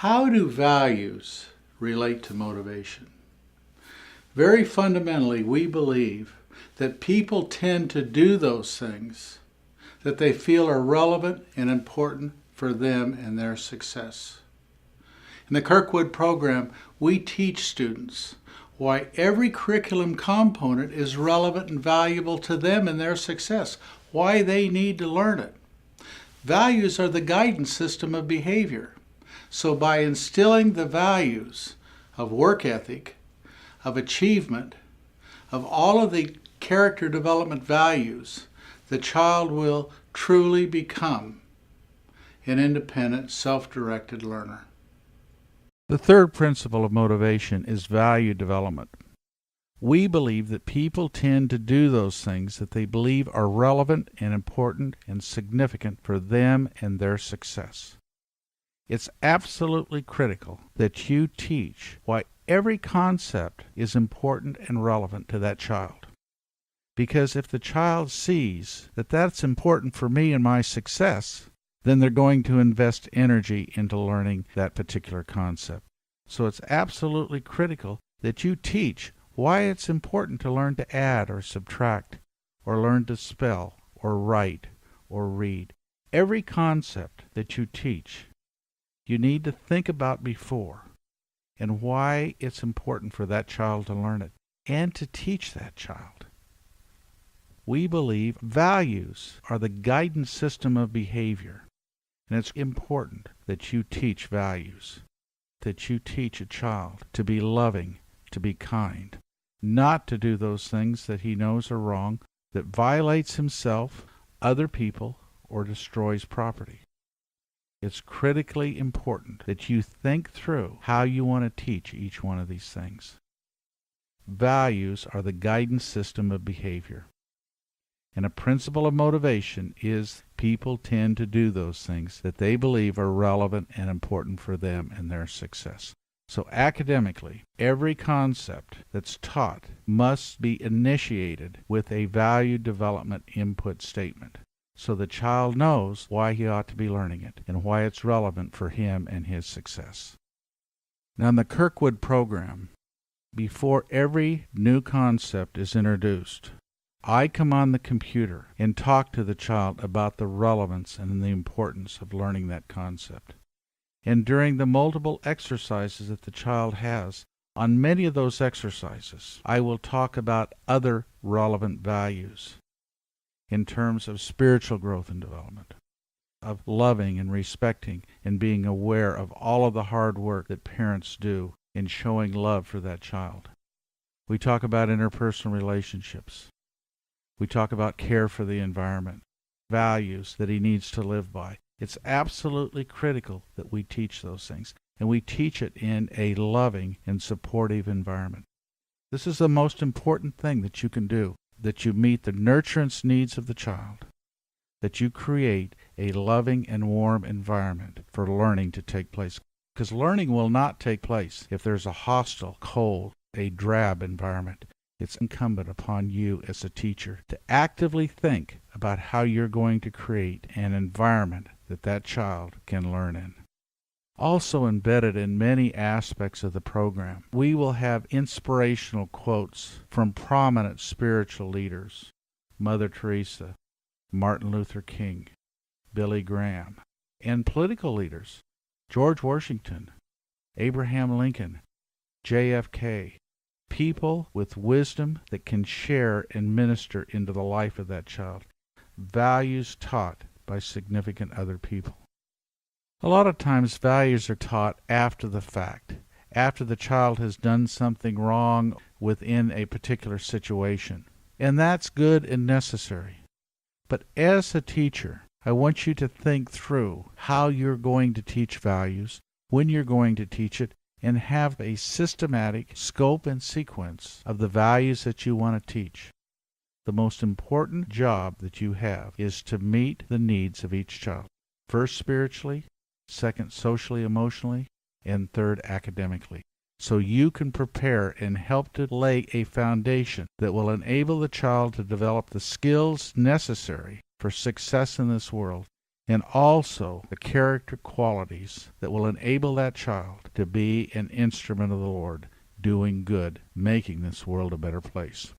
How do values relate to motivation? Very fundamentally, we believe that people tend to do those things that they feel are relevant and important for them and their success. In the Kirkwood Program, we teach students why every curriculum component is relevant and valuable to them and their success, why they need to learn it. Values are the guidance system of behavior. So by instilling the values of work ethic, of achievement, of all of the character development values, the child will truly become an independent, self-directed learner. The third principle of motivation is value development. We believe that people tend to do those things that they believe are relevant and important and significant for them and their success. It's absolutely critical that you teach why every concept is important and relevant to that child. Because if the child sees that that's important for me and my success, then they're going to invest energy into learning that particular concept. So it's absolutely critical that you teach why it's important to learn to add or subtract, or learn to spell, or write, or read. Every concept that you teach, you need to think about before, and why it's important for that child to learn it, and to teach that child. We believe values are the guidance system of behavior, and it's important that you teach values, that you teach a child to be loving, to be kind, not to do those things that he knows are wrong, that violates himself, other people, or destroys property. It's critically important that you think through how you want to teach each one of these things. Values are the guidance system of behavior. And a principle of motivation is people tend to do those things that they believe are relevant and important for them and their success. So academically, every concept that's taught must be initiated with a value development input statement, so the child knows why he ought to be learning it and why it's relevant for him and his success. Now in the Kirkwood Program, before every new concept is introduced, I come on the computer and talk to the child about the relevance and the importance of learning that concept. And during the multiple exercises that the child has, on many of those exercises, I will talk about other relevant values in terms of spiritual growth and development, of loving and respecting and being aware of all of the hard work that parents do in showing love for that child. We talk about interpersonal relationships. We talk about care for the environment, values that he needs to live by. It's absolutely critical that we teach those things, and we teach it in a loving and supportive environment. This is the most important thing that you can do, that you meet the nurturance needs of the child, that you create a loving and warm environment for learning to take place. Because learning will not take place if there's a hostile, cold, a drab environment. It's incumbent upon you as a teacher to actively think about how you're going to create an environment that child can learn in. Also embedded in many aspects of the program, we will have inspirational quotes from prominent spiritual leaders, Mother Teresa, Martin Luther King, Billy Graham, and political leaders, George Washington, Abraham Lincoln, JFK, people with wisdom that can share and minister into the life of that child, values taught by significant other people. A lot of times values are taught after the fact, after the child has done something wrong within a particular situation. And that's good and necessary. But as a teacher, I want you to think through how you're going to teach values, when you're going to teach it, and have a systematic scope and sequence of the values that you want to teach. The most important job that you have is to meet the needs of each child. First spiritually, second socially, emotionally, and third academically. So you can prepare and help to lay a foundation that will enable the child to develop the skills necessary for success in this world and also the character qualities that will enable that child to be an instrument of the Lord, doing good, making this world a better place.